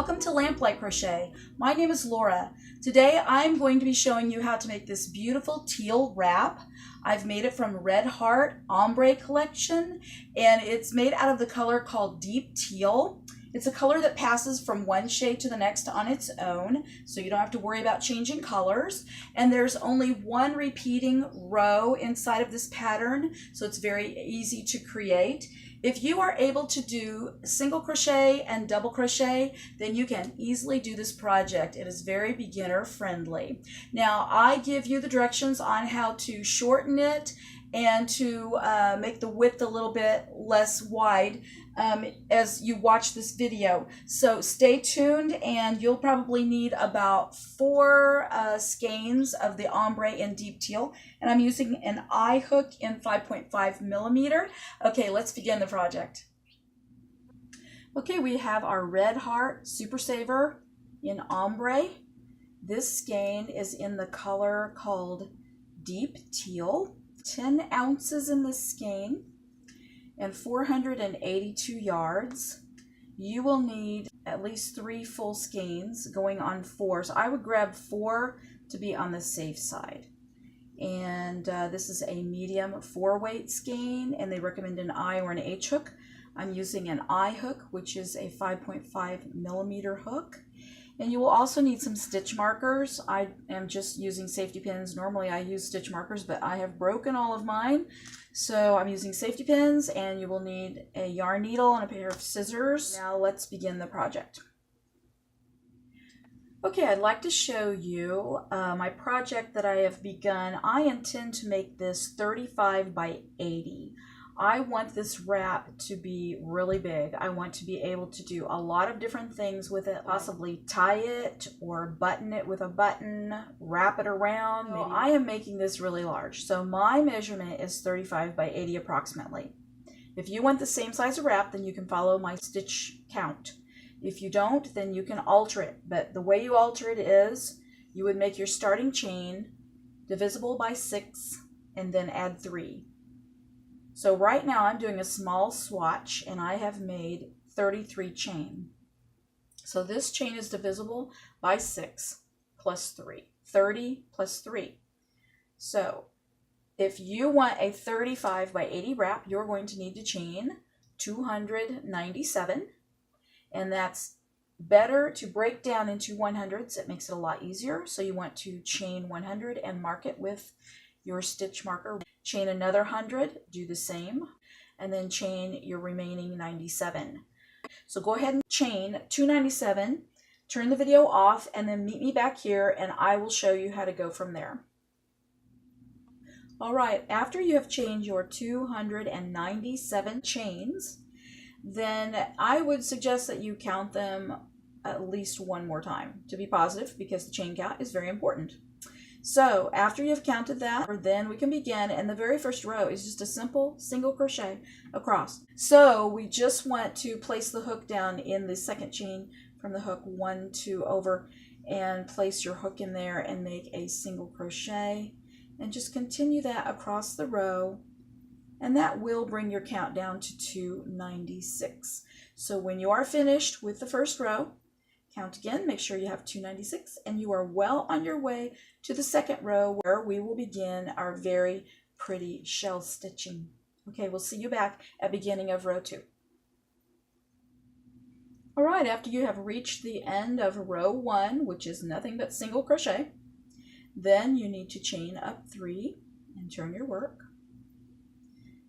Welcome to Lamplight Crochet. My name is Laura. Today I'm going to be showing you how to make this beautiful teal wrap. I've made it from Red Heart Ombre collection, and it's made out of the color called Deep Teal. It's a color that passes from one shade to the next on its own, so you don't have to worry about changing colors. And there's only one repeating row inside of this pattern, so it's very easy to create. If you are able to do single crochet and double crochet, then you can easily do this project. It is very beginner friendly. Now, I give you the directions on how to shorten it and to make the width a little bit less wide as you watch this video. So stay tuned, and you'll probably need about 4 skeins of the ombre in deep teal, and I'm using an eye hook in 5.5 millimeter. Okay, let's begin the project. Okay, we have our Red Heart Super Saver in ombre. This skein is in the color called Deep Teal. 10 ounces in this skein and 482 yards. You will need at least 3 full skeins going on 4, so I would grab 4 to be on the safe side. And this is a medium 4-weight skein, and they recommend an I or an H hook. I'm using an I hook, which is a 5.5 millimeter hook. And you will also need some stitch markers. I am just using safety pins. Normally I use stitch markers, but I have broken all of mine. So I'm using safety pins, and you will need a yarn needle and a pair of scissors. Now let's begin the project. Okay, I'd like to show you my project that I have begun. I intend to make this 35 by 80. I want this wrap to be really big. I want to be able to do a lot of different things with it, possibly tie it or button it with a button, wrap it around. So I am making this really large. So my measurement is 35 by 80 approximately. If you want the same size of wrap, then you can follow my stitch count. If you don't, then you can alter it. But the way you alter it is you would make your starting chain divisible by 6 and then add 3. So right now I'm doing a small swatch, and I have made 33 chain. So this chain is divisible by 6 plus 3, 30 plus 3. So if you want a 35 by 80 wrap, you're going to need to chain 297, and that's better to break down into 100s. It makes it a lot easier. So you want to chain 100 and mark it with your stitch marker. Chain another 100, do the same, and then chain your remaining 97. So go ahead and chain 297, turn the video off, and then meet me back here, and I will show you how to go from there. All right, after you have chained your 297 chains, then I would suggest that you count them at least one more time to be positive, because the chain count is very important. So after you've counted that, then we can begin, and the very first row is just a simple single crochet across. So we just want to place the hook down in the second chain from the hook 1, 2 over, and place your hook in there and make a single crochet, and just continue that across the row, and that will bring your count down to 296. So when you are finished with the first row, count again, make sure you have 296, and you are well on your way to the second row, where we will begin our very pretty shell stitching. Okay, we'll see you back at beginning of row 2. All right, after you have reached the end of row 1, which is nothing but single crochet, then you need to chain up 3 and turn your work.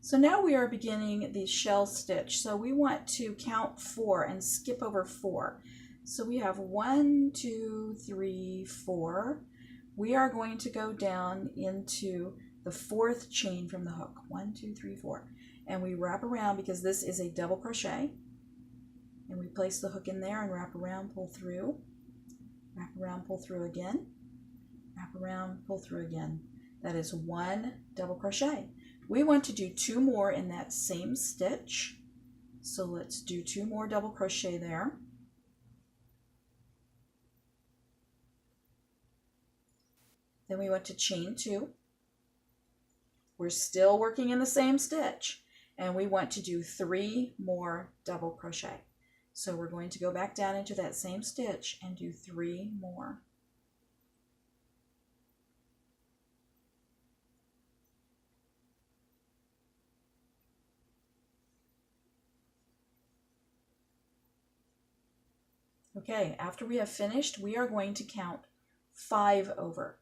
So now we are beginning the shell stitch. So we want to count 4 and skip over 4. So we have 1, 2, 3, 4. We are going to go down into the 4th chain from the hook. 1, 2, 3, 4. And we wrap around, because this is a double crochet. And we place the hook in there and wrap around, pull through. Wrap around, pull through again. Wrap around, pull through again. That is 1 double crochet. We want to do 2 more in that same stitch. So let's do 2 more double crochet there. Then we want to chain 2. We're still working in the same stitch, and we want to do 3 more double crochet. So we're going to go back down into that same stitch and do 3 more. Okay, after we have finished, we are going to count 5 over.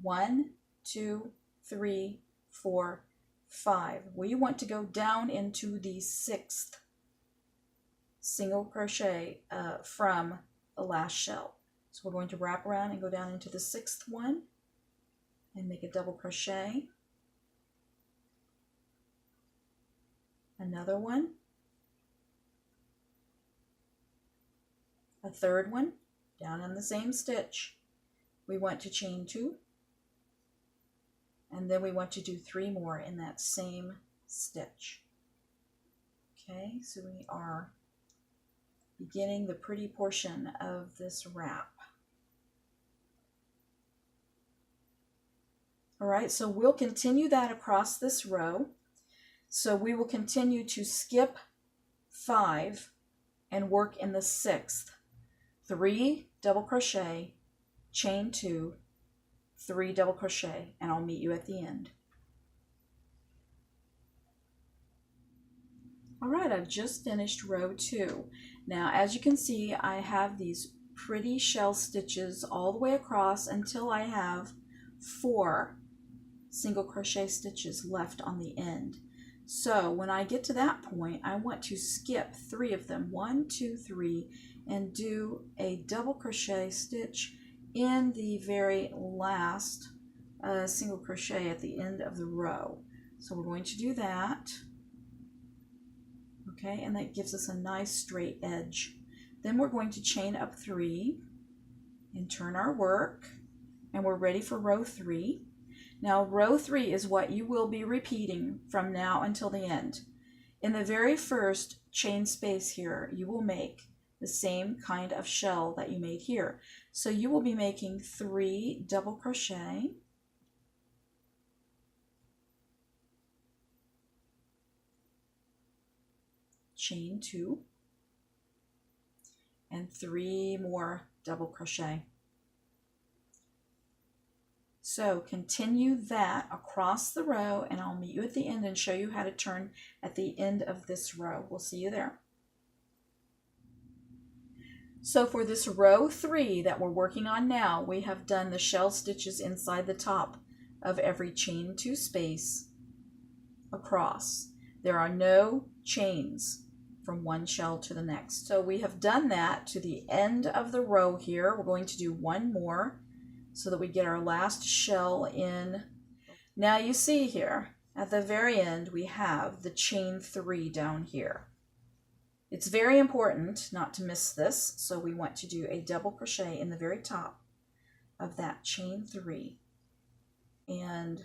1, 2, 3, 4, 5. We want to go down into the 6th single crochet from the last shell. So we're going to wrap around and go down into the 6th one and make a double crochet. Another one. A 3rd one, down in the same stitch. We want to chain 2, and then we want to do 3 more in that same stitch. Okay, so we are beginning the pretty portion of this wrap. All right, so we'll continue that across this row. So we will continue to skip 5 and work in the 6th. 3 double crochet, chain 2, 3 double crochet, and I'll meet you at the end. All right, I've just finished row 2. Now, as you can see, I have these pretty shell stitches all the way across until I have 4 single crochet stitches left on the end. So when I get to that point, I want to skip 3 of them, 1, 2, 3, and do a double crochet stitch in the very last single crochet at the end of the row. So we're going to do that. Okay, and that gives us a nice straight edge. Then we're going to chain up 3 and turn our work, and we're ready for row 3. Now row 3 is what you will be repeating from now until the end. In the very first chain space here, you will make the same kind of shell that you made here. So you will be making 3 double crochet, chain 2, and 3 more double crochet. So continue that across the row, and I'll meet you at the end and show you how to turn at the end of this row. We'll see you there. So for this row 3 that we're working on now, we have done the shell stitches inside the top of every chain 2 space across. There are no chains from one shell to the next. So we have done that to the end of the row here. We're going to do 1 more so that we get our last shell in. Now you see here at the very end we have the chain 3 down here. It's very important not to miss this, so we want to do a double crochet in the very top of that chain 3 and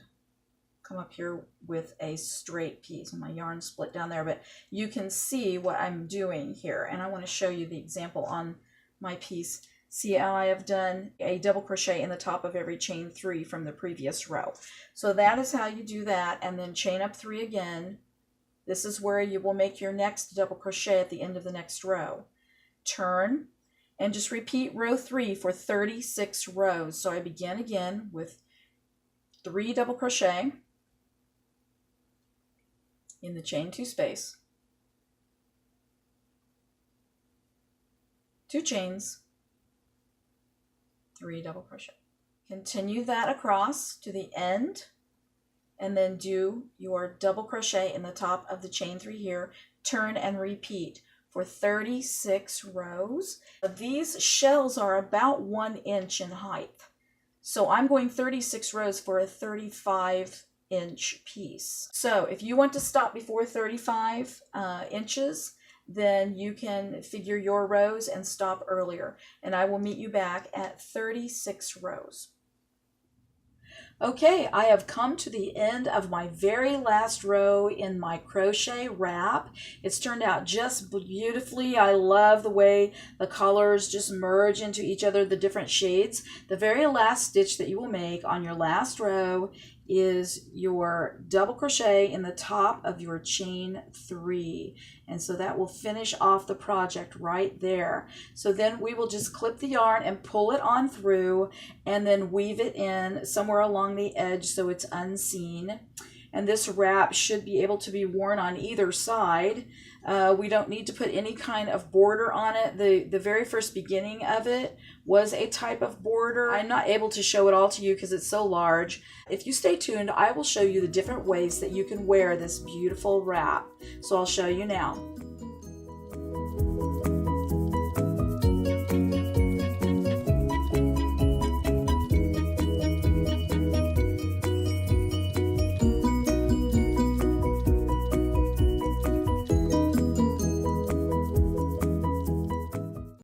come up here with a straight piece. And my yarn split down there, but you can see what I'm doing here, and I want to show you the example on my piece. See how I have done a double crochet in the top of every chain 3 from the previous row. So that is how you do that, and then chain up 3 again. This is where you will make your next double crochet at the end of the next row. Turn and just repeat row 3 for 36 rows. So I begin again with 3 double crochet in the chain 2 space, 2 chains, 3 double crochet. Continue that across to the end, and then do your double crochet in the top of the chain 3 here, turn and repeat for 36 rows. These shells are about 1 inch in height. So I'm going 36 rows for a 35-inch piece. So if you want to stop before 35 inches, then you can figure your rows and stop earlier. And I will meet you back at 36 rows. Okay, I have come to the end of my very last row in my crochet wrap. It's turned out just beautifully. I love the way the colors just merge into each other, the different shades. The very last stitch that you will make on your last row is your double crochet in the top of your chain 3. And so that will finish off the project right there. So then we will just clip the yarn and pull it on through and then weave it in somewhere along the edge so it's unseen. And this wrap should be able to be worn on either side. We don't need to put any kind of border on it. The very first beginning of it was a type of border. I'm not able to show it all to you because it's so large. If you stay tuned, I will show you the different ways that you can wear this beautiful wrap. So I'll show you now.